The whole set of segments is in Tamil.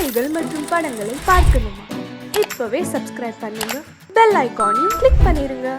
செய்திகள் மற்றும் படங்களை பார்க்கணுமா? இப்பவே சப்ஸ்கிரைப் பண்ணுங்க, பெல் ஐகானையும் கிளிக் பண்ணிருங்க.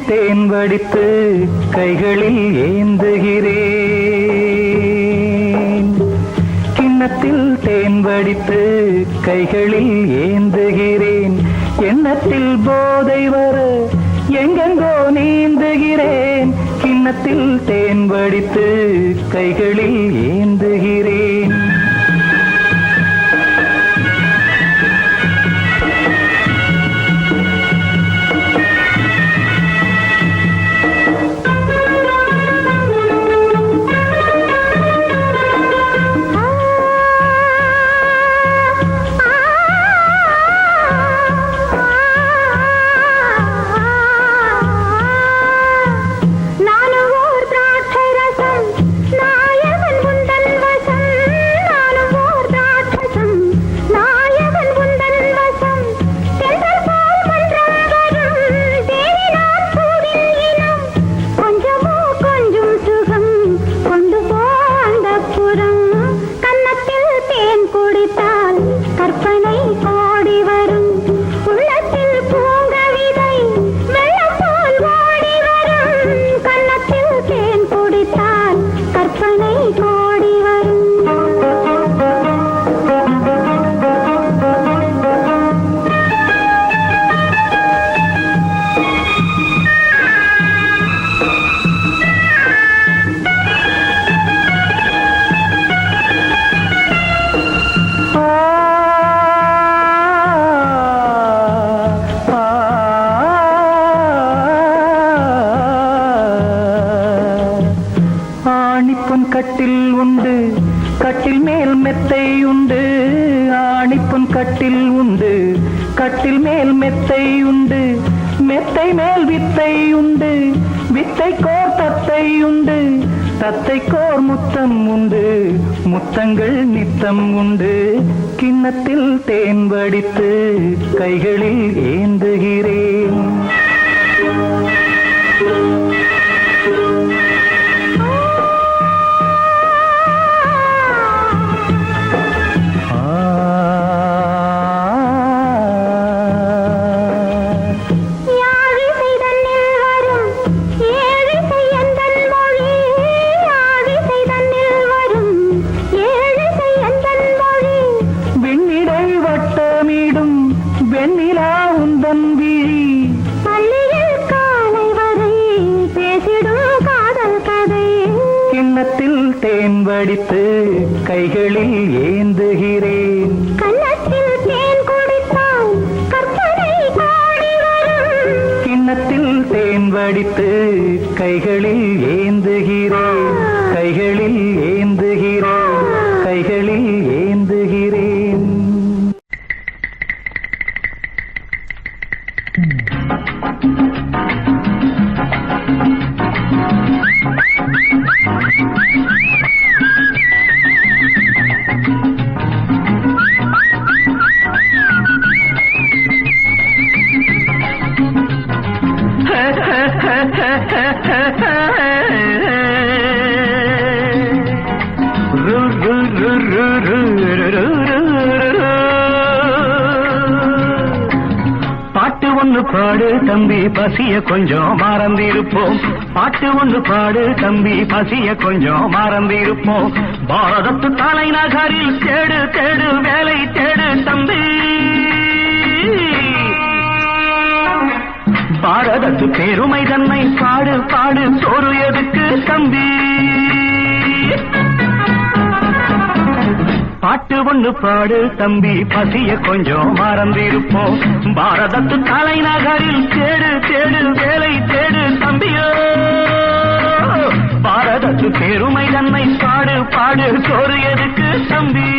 தேன் வடித்து கைகளில் ஏந்துகிறேன், கிண்ணத்தில் தேன் வடித்து கைகளில் ஏந்துகிறேன். எண்ணத்தில் போதை வர எங்கெங்கோ நீந்துகிறேன், கிண்ணத்தில் தேன் வடித்து கைகளில் ஏந்துகிறேன். கட்டில் உண்டு, கட்டில் மேல் மெத்தை உண்டு, ஆணிப்பொன் கட்டில் உண்டு, கட்டில் மேல் மெத்தை உண்டு, மெத்தை மேல் வித்தை உண்டு, வித்தை கோர் தத்தை உண்டு, தத்தை கோர் முத்தம் உண்டு, முத்தங்கள் நித்தம் உண்டு. கிண்ணத்தில் தேன் வடித்து கைகளில் ஏந்துகிறேன். தேன் வடித்து கைகளில் ஏந்துகிறேன், கன்னத்தில் தேன் குடித்தால் கற்பனை பாடி வரும். கிண்ணத்தில் தேன் வடித்து கைகளில் ஏந்துகிறேன், கைகளில் ஏந்துகிறேன், கைகளில் ஏந்துகிறேன். பாடு தம்பி பசிய கொஞ்சம் மறந்திருப்போம். பாட்டு ஒன்று பாடு தம்பி பசிய கொஞ்சம் மறந்திருப்போம். பாரதத்து தலைநகரில் தேடு தேடு வேலை தேடு தம்பி. பாரதத்து பெருமை தன்னை பாடு பாடு சோறு எதுக்கு தம்பி. பாட்டு ஒன்று பாடு தம்பி பசிய கொஞ்சம் மறந்திருப்போம். பாரதத்து தலைநகரில் தேடு தேடு வேலை தேடு தம்பியோ. பாரதத்து பெருமை தன்னை பாடு பாடு சோறு எதுக்கு தம்பி.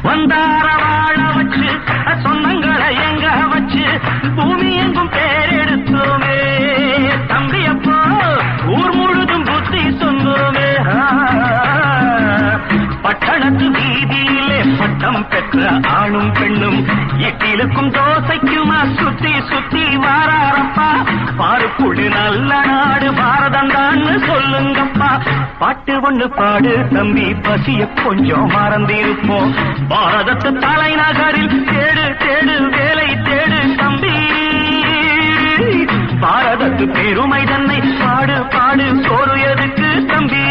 வந்தார வாழ வச்சு சொந்தங்களை எங்க வச்சு பூமி எங்கும் பேரெடுத்தோமே தம்பி. அப்போ ஊர் முழுதும் புத்தி சொன்னோமே. பட்டணத்து வீதியிலே பட்டம் பெற்ற ஆணும் பெண்ணும் இட்டிலுக்கும் தோசைக்குமா சுத்தி சுத்தி வாராரப்பா. பாருக்குழு நல்ல நாடு பாரதம் தான் சொல்லுங்கப்பா. பாட்டு ஒன்று பாடு தம்பி பசிய கொஞ்சம் மறந்திருப்போம். பாரதத்து தலைநகரில் தேடு தேடு வேலை தேடு தம்பி. பாரதத்து பெருமை தன்னை பாடு பாடு சோறு எதுக்கு தம்பி.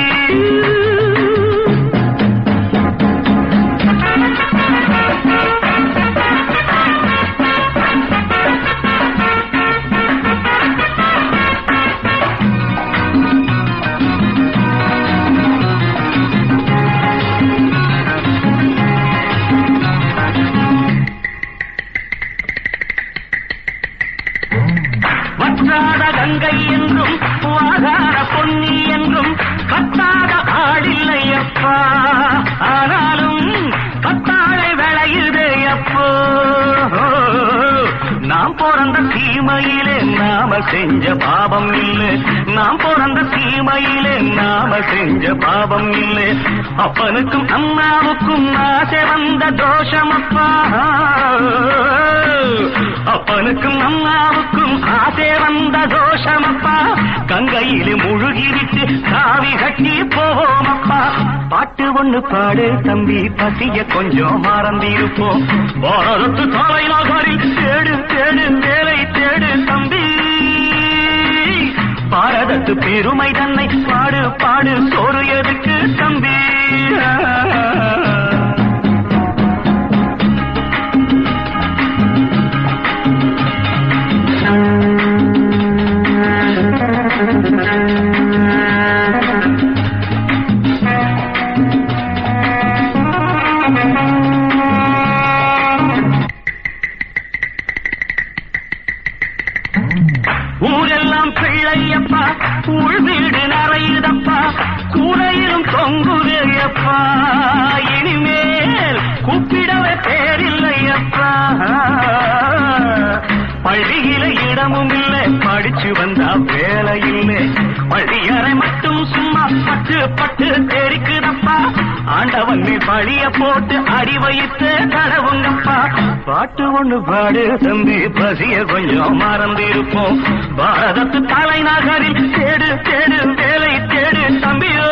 வற்றாத கங்கை என்றும் வாகார பொன்னி என்றும் கத்தாத ஆடில்லை அப்பா. ஆனாலும் கத்தாழை விளையுதே அப்போ. நாம் பிறந்த சீமையிலே நாம செஞ்ச பாவம் இல்லை. நாம் பிறந்த சீமையிலே நாம செஞ்ச பாவம் இல்லை. அப்பனுக்கும் அம்மாவுக்கும் ஆசை வந்த தோஷமப்பா. அப்பனுக்கும் அம்மாவுக்கும் ஆசை வந்த தோஷமப்பா. கங்கையிலே முழுகிவிட்டு காவி கட்டி போவோமப்பா. பாட்டு ஒன்று பாடு தம்பி பசிய கொஞ்சம் மறந்திருப்போம். பாரதத்து தலைநகரில் தேடு தேடு வேலை தேடு தம்பி. பாரதத்து பெருமை தன்னை பாடு பாடு சோறு எதுக்கு தம்பி. ஊரெல்லாம் பிள்ளையப்பா உள் வீடு நிறையுதப்பா. கூரையிலும் தொங்குதையப்பா. இனிமேல் கூப்பிடவே பேரில்லையப்பா. பள்ளியில இடமும் இல்லை படிச்சு வந்தா வேலை இல்லை. பள்ளியறை மட்டும் சும்மா பட்டு பட்டு தெரிக்குதப்பா. ஆண்டவன் பழிய போட்டு அடி வைத்து கடவுங்கப்பா. பாட்டு ஒண்ணு பாடு தம்பி பசிய கொஞ்சம் மறந்திருப்போம். பாரதத்து தலைநகரில் தேடு தேடு வேலை தேடு தம்பியோ.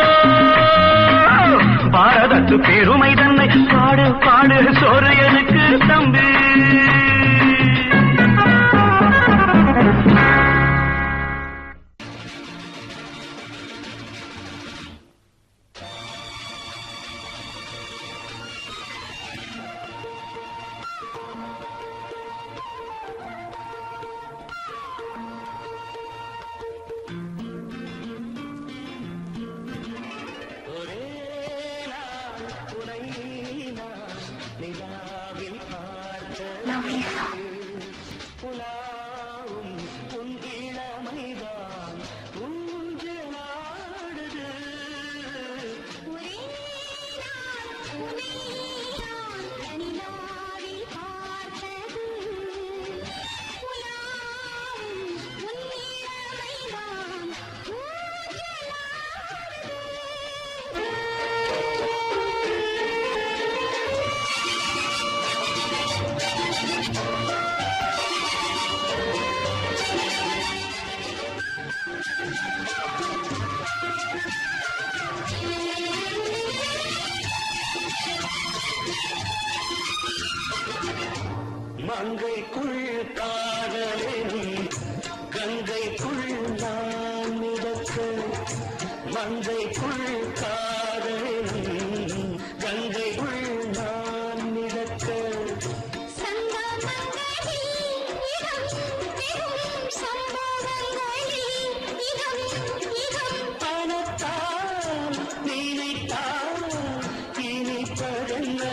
பாரதத்து பெருமை தன்னை பாடு பாடு சோறு எதுக்கு தம்பி. Lovely மங்கைக்குள் காதலின் கங்கைக்குள் நான் மிதக்க பணத்தால் நினைத்தால் இனிப்பதென்ன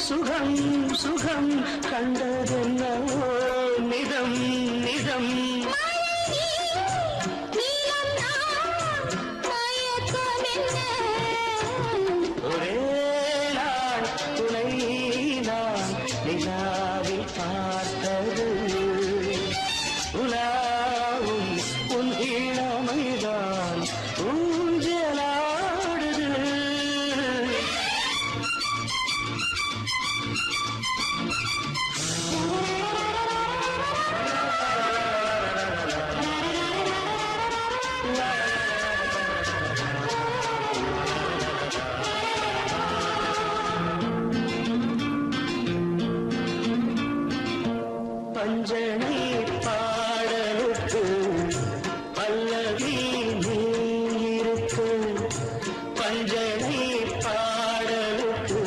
சுகம் சுகம் கண்டதென்னவோ நிதம் நிதம் ஒரே நாள் துணை நான் நிலாவில் பார்த்தது உலாவும் உன் இளமைதான் ஊஞ்சலாடுது பஞ்சனை பாடலுக்கு பல்லவி நீ இருக்கு பஞ்சனை பாடலுக்கு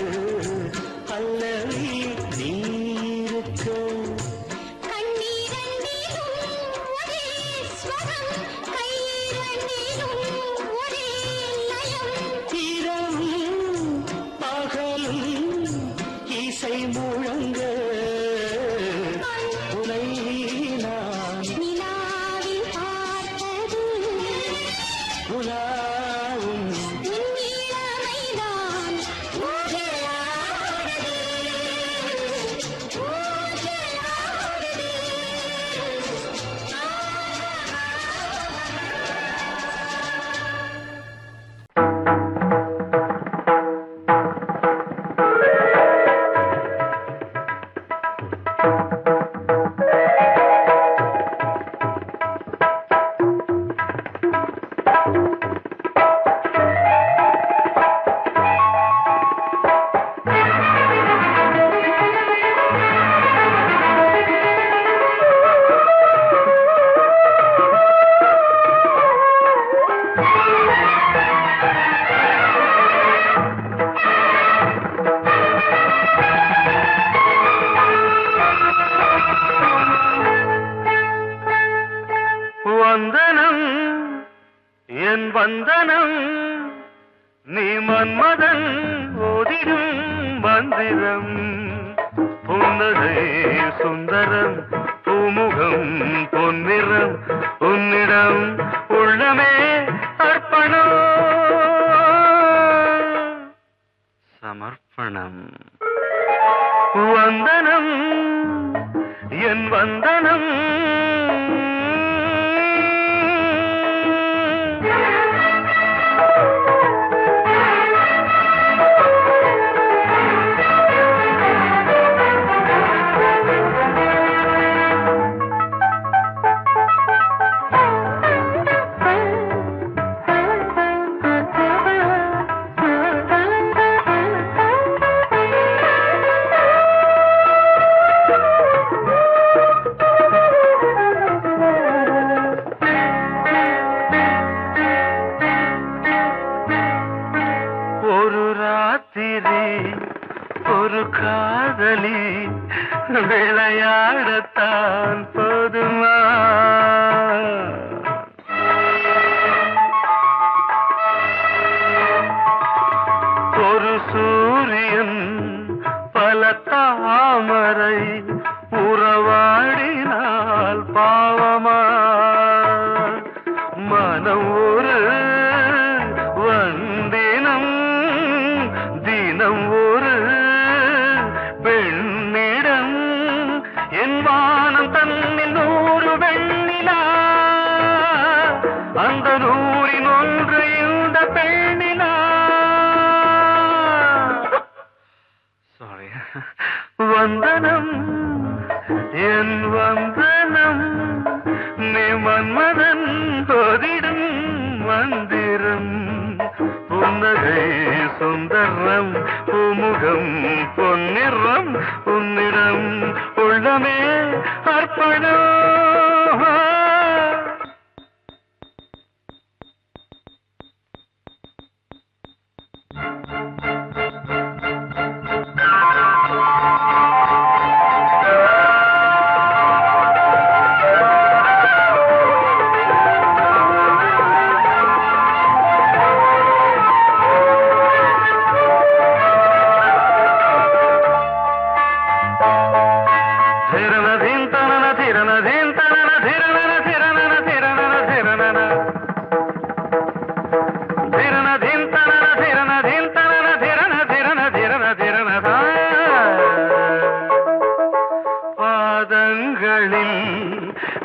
பல்லவி நீ இருக்கு இரவும் பகலும் இசை முழங்க உனை நான் உலாவும் வந்தனம் என் வந்தனம் நீ மன்மதன் ஓதிடும் மந்திரம் புன்னகை சுந்தரம் பூமுகம் பொன்னிறம் உன்னிடம் உள்ளமே அர்ப்பணம் சமர்ப்பணம் வந்தனம் என் வந்தனம் ஒரு காதலி விளையாடத்தான் போதுமா ஒரு தாமரை உறவாடினால் பாவமா மனம் ஒரு வந்தினம் தினம் ஒரு பெண்ணிடம் என் வானம் தன்னில் 100 வெண்ணிலா அந்த 100இன் ஒன்று இந்த பெண்ணிலா சாரி வந்தனம் என் வந்தனம் நீ மன்மதன் போதிடும் மந்திரம் புன்னகை சுந்தரம் பூமுகம் பொன்னிறம் உன்னிடம் உள்ளமே அர்ப்பணம்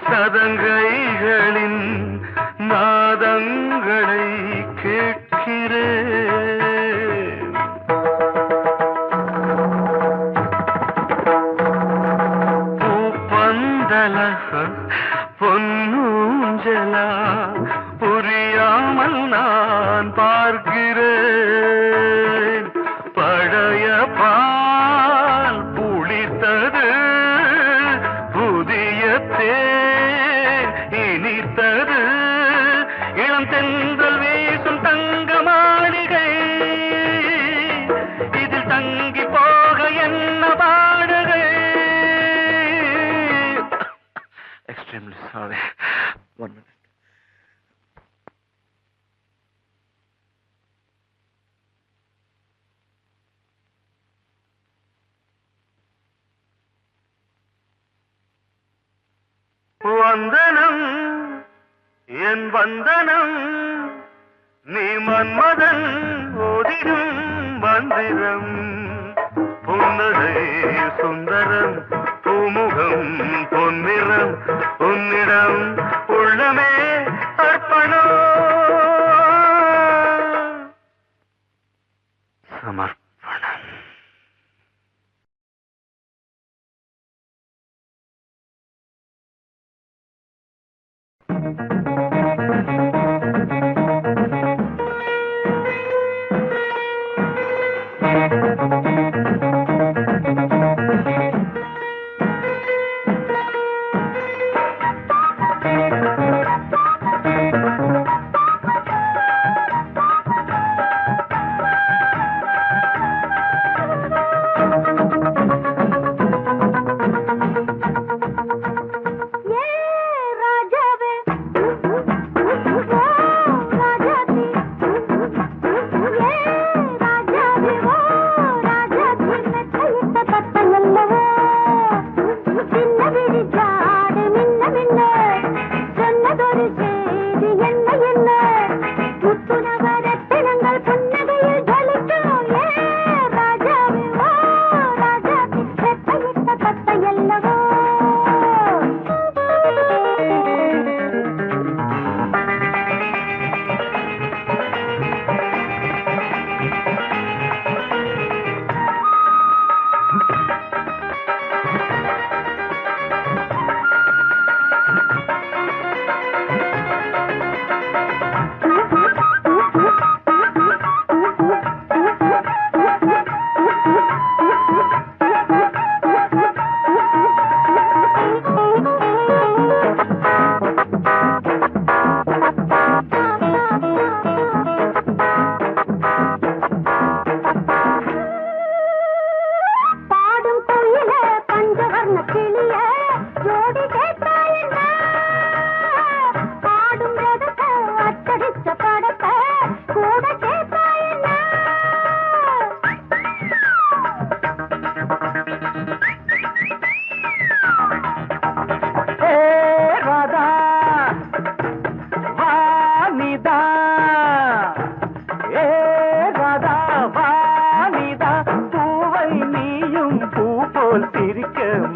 சதங்கைகளின் நாதங்களை கேட்கிறேன் பூப்பந்தல பொன்னூஞ்சலா புரியாமல் நான் பார்க்கிறேன் பழைய பால் புளித்தது புதிய தேன் இனித்தது இளம் தென்றல் வீசும் தங்க மாளிகை இதில் தங்கி போக என்ன பாடுகை எக்ஸ்ட்ரீம்லி சாரி 1 minute வந்தனம் என் வந்தனம் நீ மன்மதன் ஓதிடும் மந்திரம் புன்னகை சுந்தரம் பூமுகம் பொன்னிறம் உன்னிடம் உள்ளமே அர்ப்பணம் சமர்ப்பணம்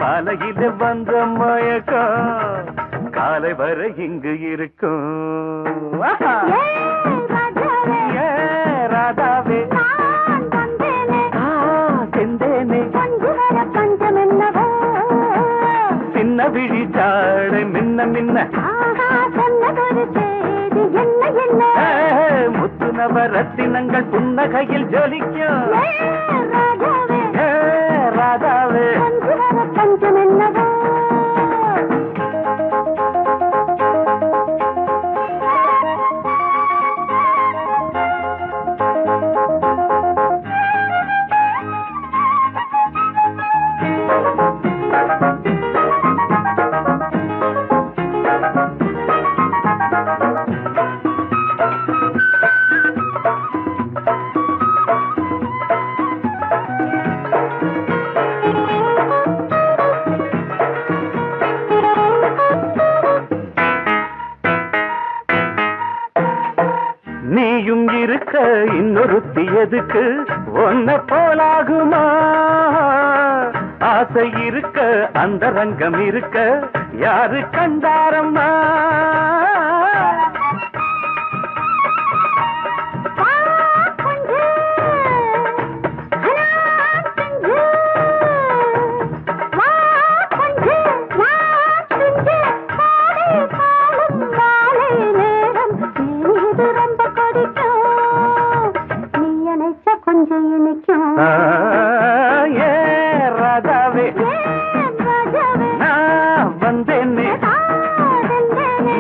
மாலையில வந்த மயக்கம் காலை வரை இங்கு இருக்கும் ராதாவே செந்தேனே சின்ன விழி சாடை மின்ன மின்ன முத்து நவரத்தினங்கள் புன்னகையில் ஜொலிக்கும் ராதாவே பஞ்சம் என்னவோ நீயும் இருக்க இன்னொருத்தி எதுக்கு ஒன்ன போலாகுமா ஆசை இருக்க அந்த ரங்கம் இருக்க யாரு கண்டாரம்மா ராதாவே நான் வந்தேனே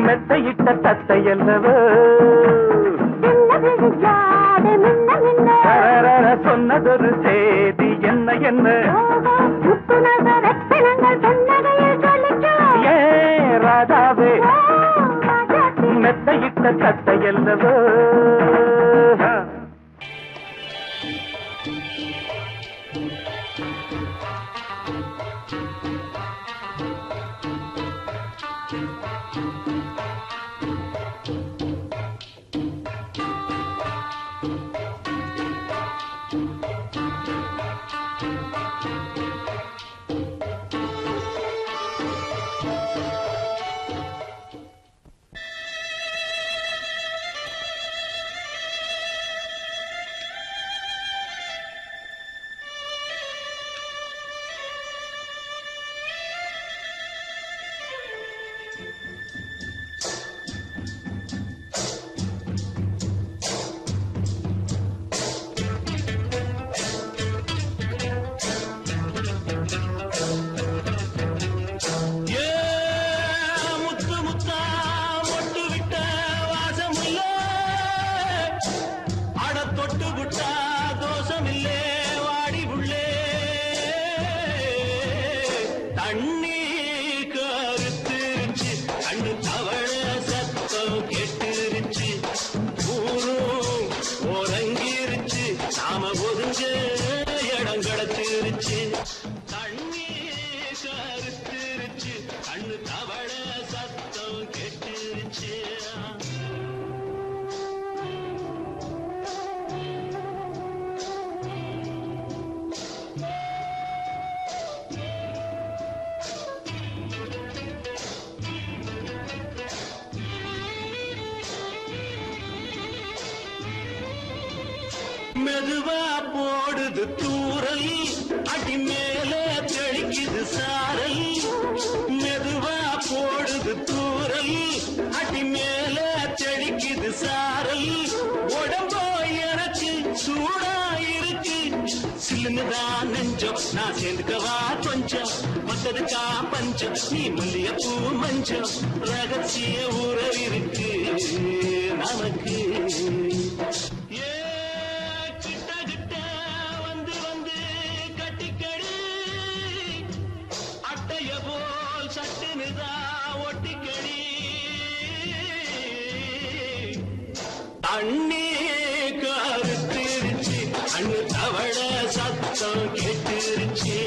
மெத்தையிட்ட தத்தையல்லவோ சொன்னதொரு செய்தி என்ன என்ன ராதாவே மெத்தையிட்ட தத்தையல்லவோ மெதுவா போடுது தூரல் அடி மேல தெளிக்குது சாரல் மெதுவா போடுது தூரல் அடி மேல தெளிக்குது சாரல் உடம்போ எனக்கு சூடா இருக்கு சில்லுன்னுதான் நெஞ்சம் நான் சேர்ந்துக்கவா கொஞ்சம் மத்ததுக்கா பஞ்சம் நீ மல்லிய பூ மஞ்சம் ரகசிய உறவிருக்கு நமக்கு அண்ணே கருத்திருச்சு அண்ணு தவள சத்தம் கேட்டுருச்சு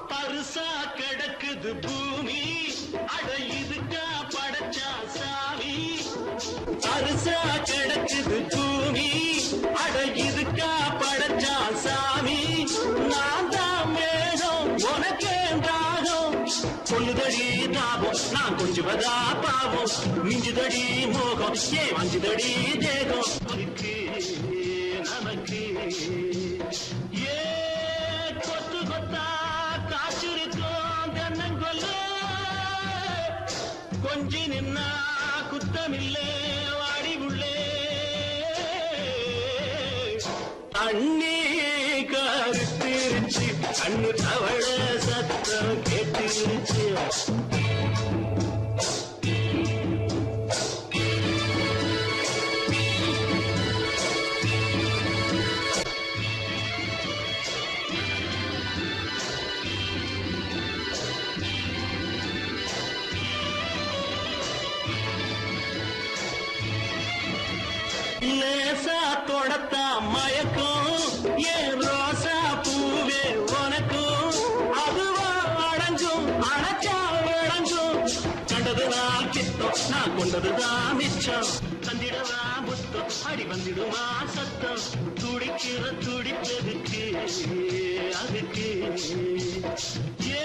பருசா கிடக்குது கிடக்குது பூமி அட இதுக்கா படைச்சா சாமி அரிசா கிடக்குது பூமி அட இதுக்கா படைச்சா சாமி நான் தான் மேகம் உனக்கே தாகம் சொல்லுதடி தாபம் நான் கொஞ்சுவதா பாவம் மிஞ்சுதடி மோகம் வஞ்சுதடி தேகம் நமக்கு ஏ கொத்து கொத்தா காய்ச்சிருக்கோம் தென்னங்கொல்ல கொஞ்சி நின்னா குத்தமில்லே வாடி உள்ளே அண்ணே கருத்திருச்சு கண்ணு தவழ சத்தம் கேட்டுருச்சு லேசா தொடத்தா மயக்கும் ஏன் ரோசா பூவே உனக்கும் அதுவா அடங்கும் அணைச்சா அடங்கும் கண்டதுதான் கித்தம் நான் கொண்டதுதான் மிச்சம் தந்திடவா முத்தம் அடி வந்திடுமா சத்தம் துடிக்கிற துடிப்பதுக்கு அதுக்கு ஏ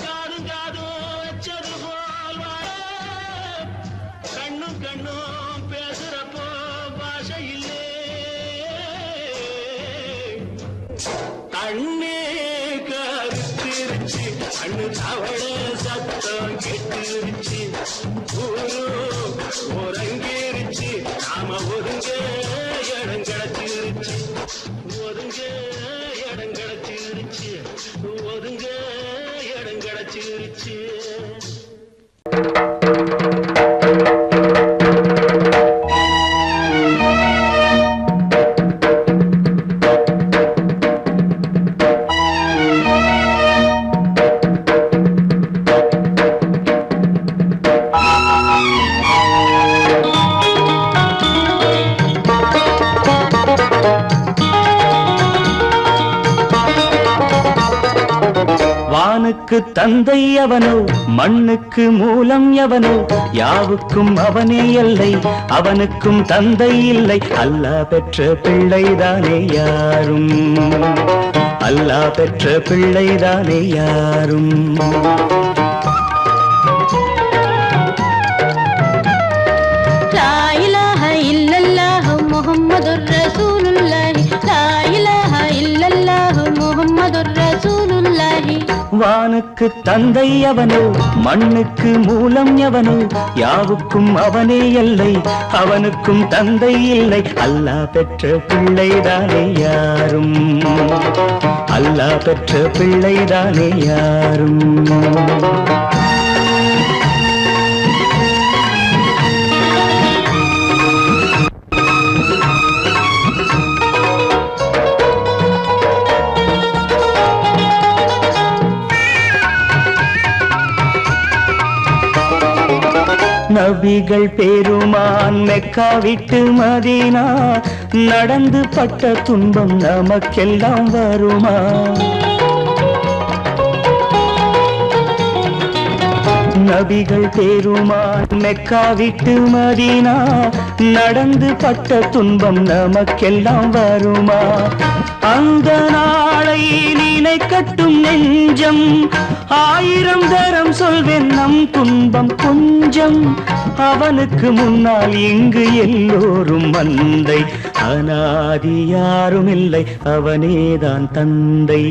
காதும் காதும் வச்சது போல் வாழ கண்ணும் கண்ணும் பேசுறப்போ பாஷை இல்லே கண்ணே கருத்திருச்சு கண்ணு தவள சத்தம் கெட்டுருச்சு ஊரு ஒரங்கிருச்சு நாம ஒதுங்க இடம் கிடைச்சிருச்சு ஒதுங்க இடம் கிடைச்சிருச்சு ஒதுங்க இடம் கிடைச்சிருச்சு வானுக்கு தந்தை அவனோ மண்ணுக்கு மூலம் எவனோ யாவுக்கும் அவனே எல்லை அவனுக்கும் தந்தை இல்லை அல்லாஹ் பெற்ற பிள்ளைதானே யாரும் அல்லாஹ் பெற்ற பிள்ளைதானே யாரும் லா இலாஹ இல்லல்லாஹு முஹம்மதுர் ரசூலுல்லாஹி லா இலாஹ இல்லல்லாஹு முஹம்மதுர் ரசூலுல்லாஹி வானுக்கு தந்தை அவனோ மண்ணுக்கு மூலம் எவனோ யாவுக்கும் அவனே எல்லை அவனுக்கும் தந்தை இல்லை அல்லாஹ் பெற்ற பிள்ளைதானே யாரும் அல்லாஹ் பெற்ற பிள்ளைதானே யாரும் நபிகள் பெருமான் மெக்கா விட்டு மதீனா நடந்து பட்ட துன்பம் நமக்கெல்லாம் வருமா நபிகள் பெருமான் மெக்கா விட்டு மதீனா நடந்து பட்ட துன்பம் நமக்கெல்லாம் வருமா அந்த நாளை நினைக்கட்டும் நெஞ்சம் ஆயிரம் தரம் சொல்வேன் நம் துன்பம் கொஞ்சம் அவனுக்கு முன்னால் இங்கு எல்லோரும் மந்தை அநாதி யாரும் இல்லை அவனேதான் தந்தை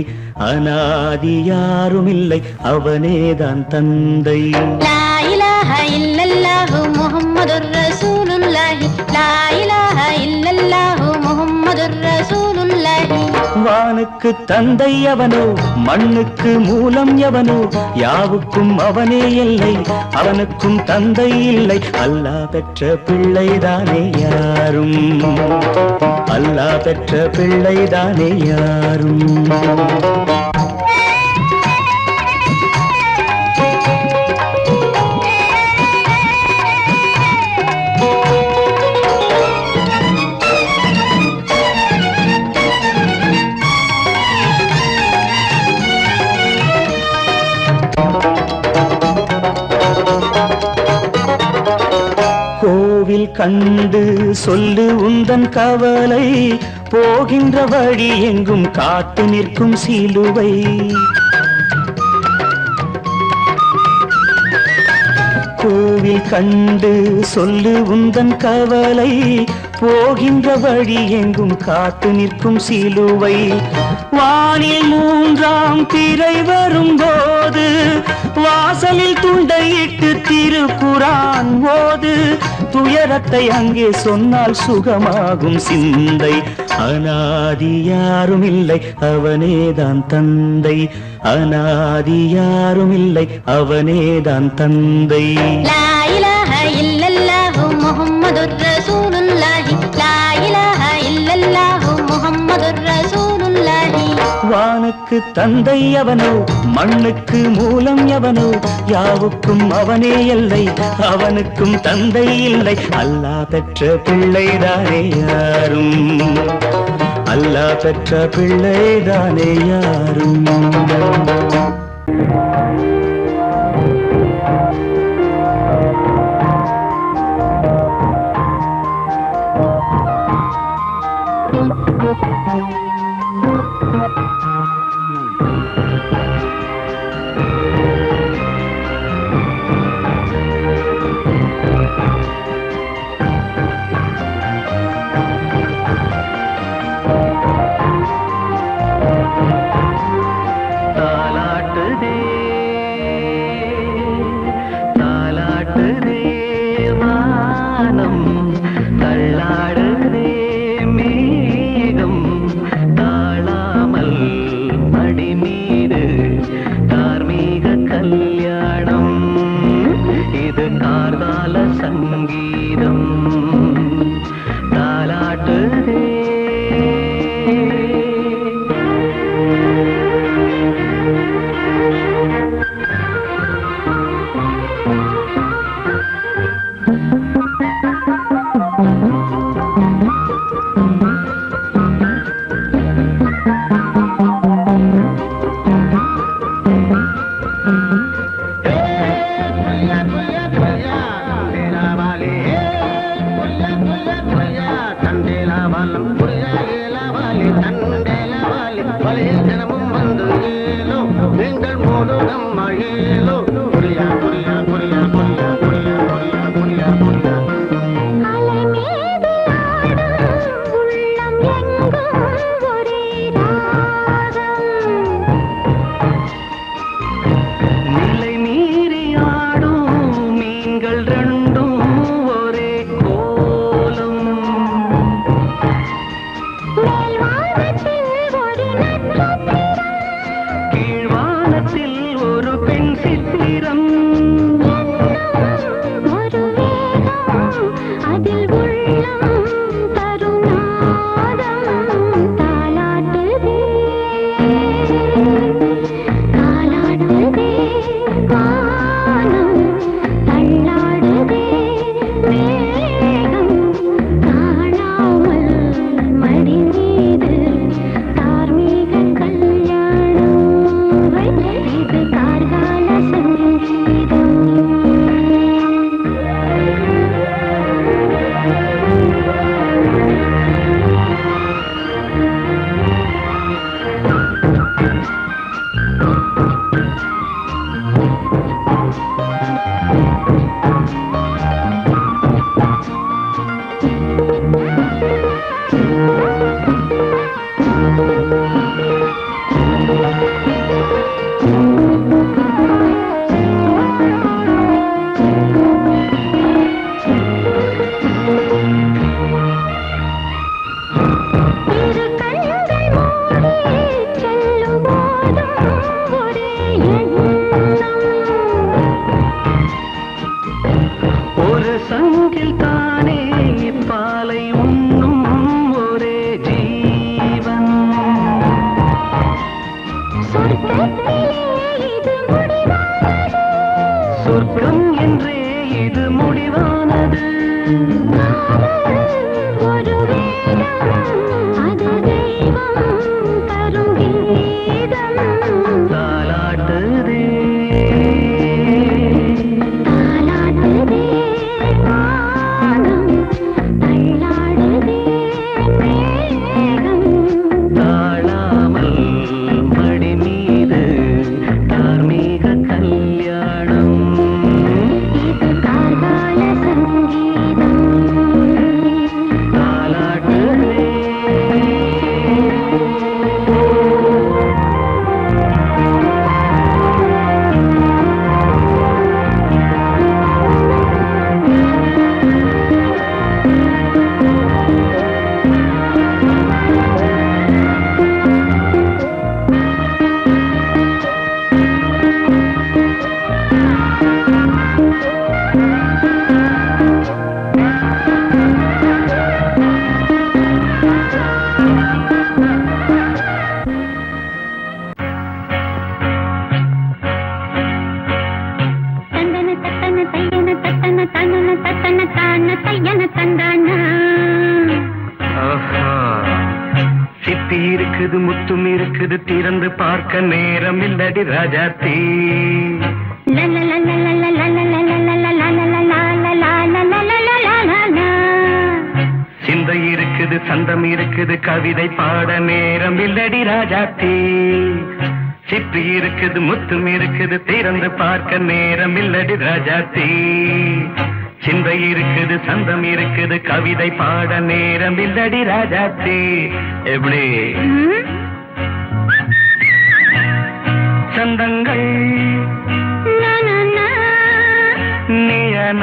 அநாதி யாரும் இல்லை அவனேதான் தந்தை லா இலாஹ இல்லல்லாஹு முஹம்மதுர் ரசூலுல்லாஹி லா இலாஹ இல்லல்லாஹு முஹம்மதுர் ரசூலுல்லாஹி வானுக்கு தந்தை அவனோ மண்ணுக்கு மூலம் எவனோ யாவுக்கும் அவனே இல்லை அவனுக்கும் தந்தை இல்லை அல்லாஹ் பெற்ற பிள்ளைதானே யாரும் அல்லாஹ் பெற்ற பிள்ளைதானே யாரும் கண்டு சொல்லு உந்தன் கவலை போகின்ற வழி எங்கும் காத்து நிற்கும் சிலுவை கோவில் கண்டு சொல்லு உந்தன் கவலை போகின்ற வழி எங்கும் காத்து நிற்கும் சிலுவை வானில் மூன்றாம் திரை வரும்போது வாசலில் துண்டையிட்டு திருக்குரான் ஓது துயரத்தை அங்கே சொன்னால் சுகமாகும் சிந்தை அநாதி யாரும் இல்லை அவனேதான் தந்தை அநாதி யாரும் இல்லை அவனேதான் தந்தை லா இலாஹ இல்லல்லாஹு முஹம்மதுர் ரசூலுல்லாஹி லா இலாஹ இல்லல்லாஹு முஹம்மதுர் ரசூலுல்லாஹி வானுக்கு தந்தை அவனோ மண்ணுக்கு மூலம் எவனோ யாவுக்கும் அவனே இல்லை அவனுக்கும் தந்தை இல்லை அல்லாஹ் பெற்ற பிள்ளைதானே யாரும் அல்லாஹ் பெற்ற பிள்ளைதானே யாரும் சொர்க்கம் என்றே இது முடிவானது. ஒரு வேதம் அது தெய்வம் தரும் கீதம். தாலாட்டுதே தாலாட்டுதே வானம் முத்தும் இருக்குது திறந்து பார்க்க நேரம் இல்லடி ராஜாத்தி சிந்தை இருக்குது சந்தம் இருக்குது கவிதை பாட நேரம் இல்லடி ராஜாத்தி சிப்பி இருக்குது முத்தும் இருக்குது திறந்து பார்க்க நேரம் இல்லடி ராஜாத்தி சிந்தை இருக்குது சந்தம் இருக்குது கவிதை பாட நேரம் இல்லடி ராஜாத்தி எப்படி சந்தங்கள் நீயன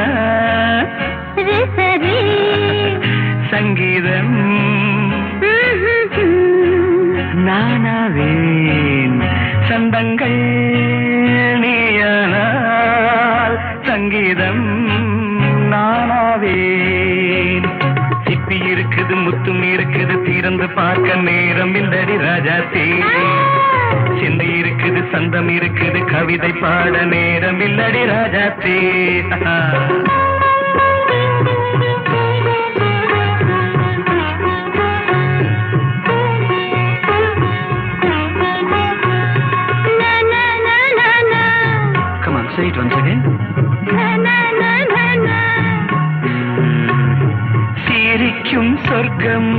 சங்கீதம் நானாவேன் சந்தங்கள் நீயனால் சங்கீதம் நானாவேன் சிப்பி இருக்குது முத்தும் இருக்குது திறந்து பார்க்க நேரம் இல்லடி ராஜாத்தி சிந்தை இருக்குது சந்தம் இருக்குது கவிதை பாட நேரம் இல்லடி Rajathi Come on, say it once again. சிரிக்கும் சொர்க்கம்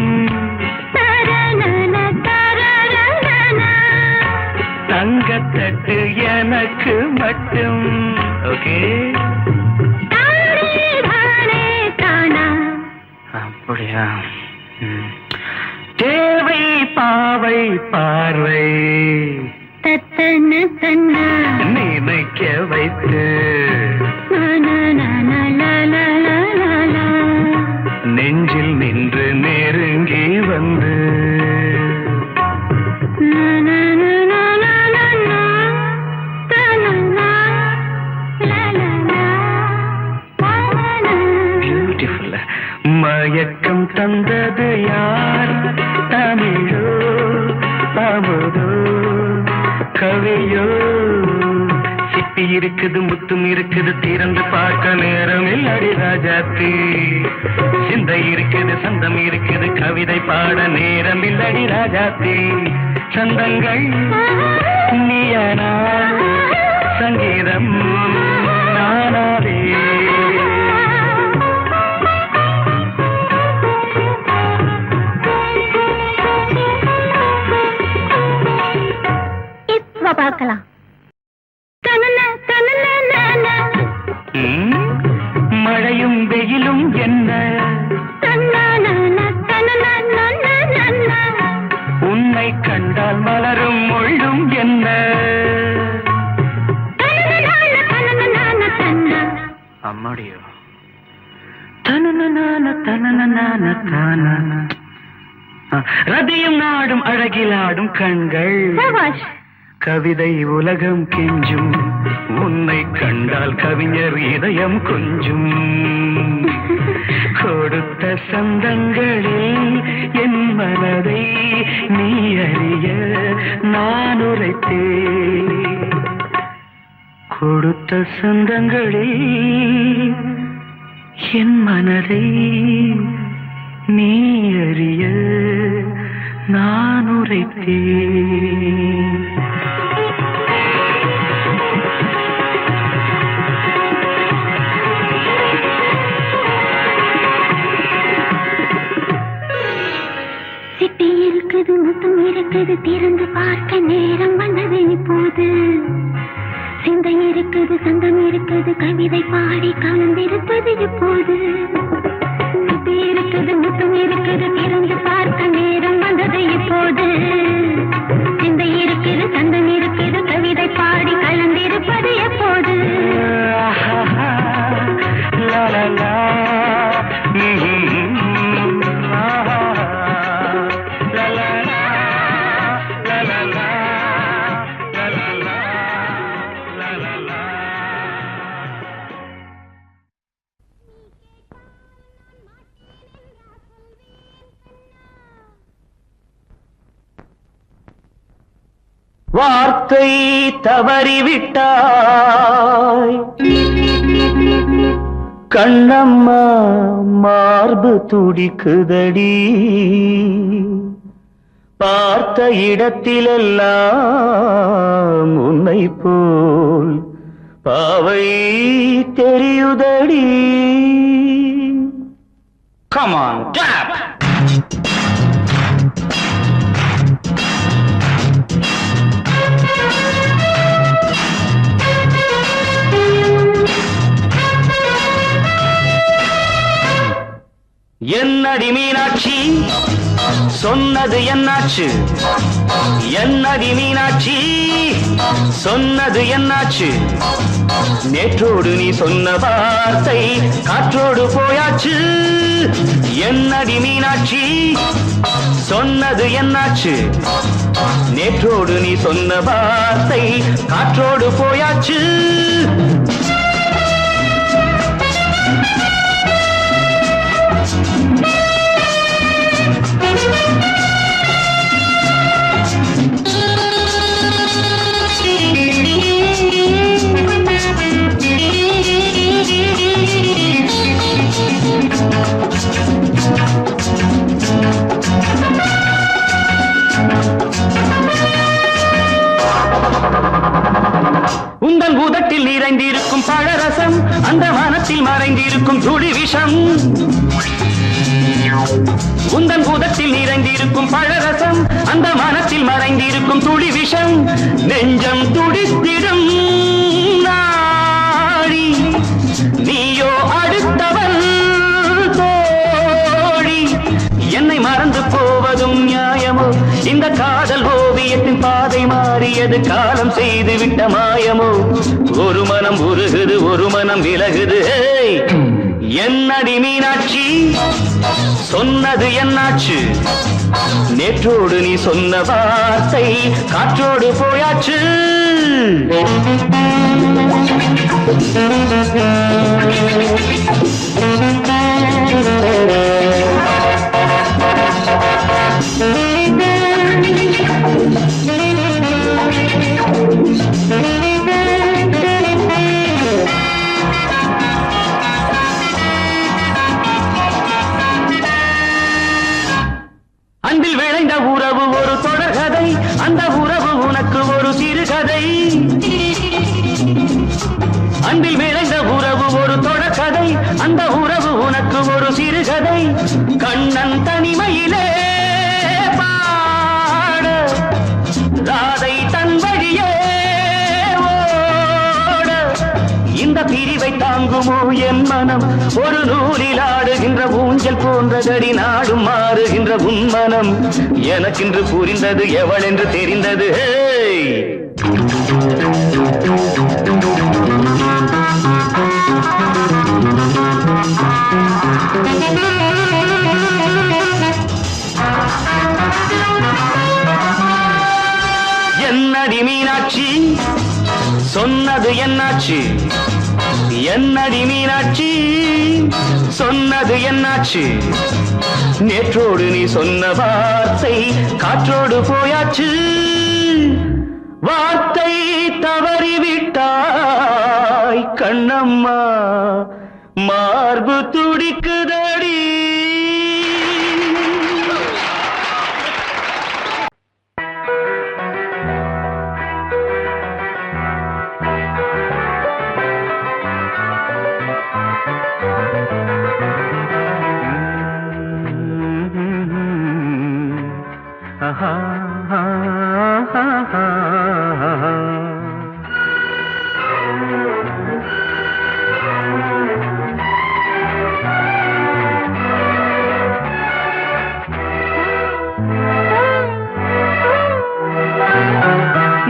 தங்கத்தட்டு எனக்கு மட்டும் ஓகே அப்படியா தேவை பாவை பார்வை நினைக்க வைத்து நெஞ்சில் நின்று நெருங்கி வந்து பியூட்டிஃபுல் மயக்கம் தந்தது யார் தமிழோ அமுதோ கவியோ சிப்பி இருக்குது முத்தும் இருக்குது திறந்து பார்க்க நேரம் இல்லடி ராஜாத்தி சிந்தை இருக்குது சந்தம் இருக்குது கவிதை பாட நேரம் இல்லடி ராஜாத்தி சந்தங்கள் நீயனா சங்கீதம் நானாவே பார்க்கலாம் மழையும் வெயிலும் என்ன உன்னை கண்டால் மலரும் மொழியும் என்ன அம்மாடியோ ரதியும் நாடும் அழகிலாடும் கண்கள் கவிதை உலகம் கெஞ்சும் உன்னை கண்டால் கவிஞர் இதயம் கொஞ்சும் கொடுத்த சந்தங்களில் என் மனதை நீ அறிய நான் உரைத்தேன் கொடுத்த சந்தங்களில் என் மனதை நீ அறிய நான் உரைத்தேன் சிட்டி இருக்குது முத்தும் இருக்குது திறந்து பார்க்க நேரம் வந்தது இப்போது சிந்தை இருக்குது சந்தம் இருக்குது கவிதை பாடி கலந்திருப்பது இப்போது சிட்டி இருக்குது முத்தும் இருக்குது திறந்து பார்க்க நேரம் வந்தது இப்போது சிந்தை இருக்குது சந்தம் இருக்குது கவிதை பாடி கலந்திருப்பது எப்போது வார்த்தை தவறிவிட்டாய் கண்ணம்மா மார்பு துடிக்குதடி பார்த்த இடத்திலெல்லாம் உன்னை போல் பாவை தெரியுதடி. Come on, tap! என்னடி மீனாட்சி சொன்னது என்னாச்சு? என்னடி மீனாட்சி சொன்னது என்னாச்சு? நேற்றோடு நீ சொன்ன வார்த்தை காற்றோடு போயாச்சு. என்னடி மீனாட்சி சொன்னது என்னாச்சு? நேற்றோடு நீ சொன்ன வார்த்தை காற்றோடு போயாச்சு. உந்தன் உதட்டில் நிறைந்திருக்கும் பழரசம், அந்த மனத்தில் மறைந்திருக்கும் துளி விஷம். உந்தன் உதட்டில் நிறைந்திருக்கும் பழரசம், அந்த மனத்தில் மறைந்திருக்கும் துளி விஷம். நெஞ்சம் துடித்திடும் நாடி, நீயோ அடுத்தவள் தோழி. என்னை மறந்து போவதும் நியாயமோ? இந்த காதல் ஓவியத்தின் பாதை மாறியது, காலம் செய்து விட்ட மாயமோ? ஒரு மனம் உருகுது, ஒரு மனம் விலகுது. என்னடி மீனாட்சி சொன்னது என்னாச்சு? நேற்றோடு நீ சொன்ன வார்த்தை காற்றோடு போயாச்சு. அன்பில் விளைந்த உறவு ஒரு தொடர்கதை, அந்த உறவு உனக்கு ஒரு சிறுகதை. அன்பில் விளைந்த உறவு ஒரு தொடர்கதை, அந்த உறவு உனக்கு ஒரு சிறுகதை. கண்ணன் தனிமையிலே பாட, ராதை தன் வழியே ஓட. இந்த பிரிவை தாங்குமோ என் மனம்? ஒரு நூலில் ஆடுகின்ற ஊஞ்சல் போன்றதடி நாடும் மாறுகின்ற உன்மனம். எனக்கென்று புரிந்தது எவள் என்று தெரிந்தது. என்னடி மீனாட்சி சொன்னது என்னாச்சு? என்னடி மீனாட்சி சொன்னது என்னாச்சு? நேற்றோடு நீ சொன்ன வார்த்தை காற்றோடு போயாச்சு. வார்த்தை தவறிவிட்டாய் கண்ணம்மா, மார்பு துடிக்குதடி.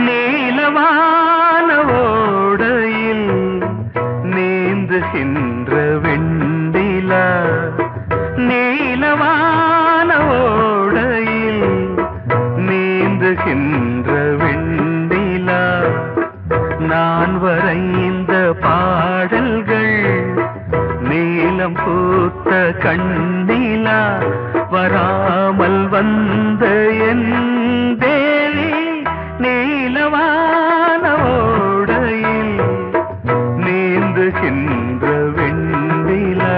நீலவான ஓடையில் நீந்துகின்ற வெண்டிலா, நீலவான ஓடையில் நீந்துகின்ற வெண்டிலா. நான் வரைந்த பாடல்கள் நீலம் பூத்த கண்ணிலா, வராமல் வந்த என் தேவி நீலவான ஓடையில் நீந்துகின்ற வெண்டிலா.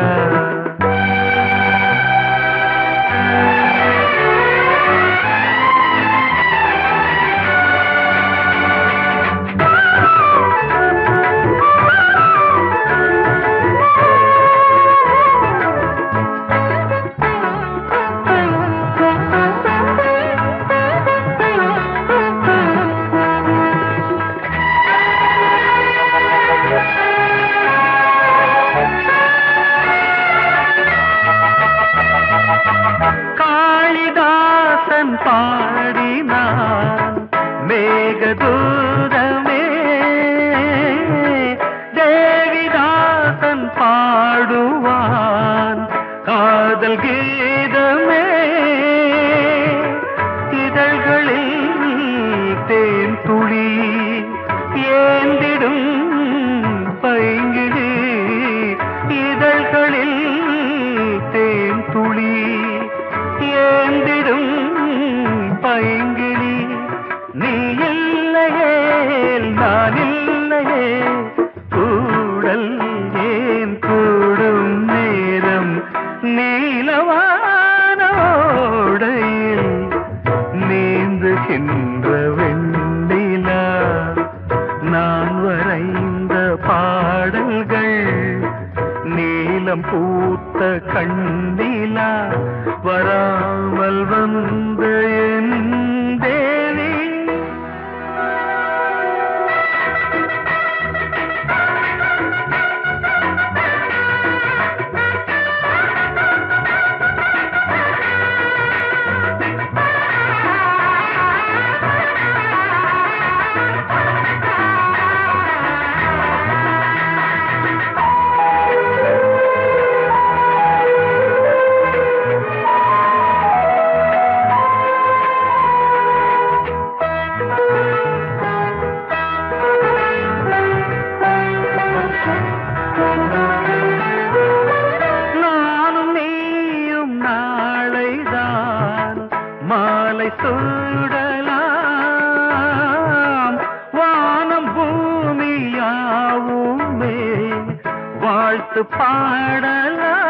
பாட்டு பாடலாம்.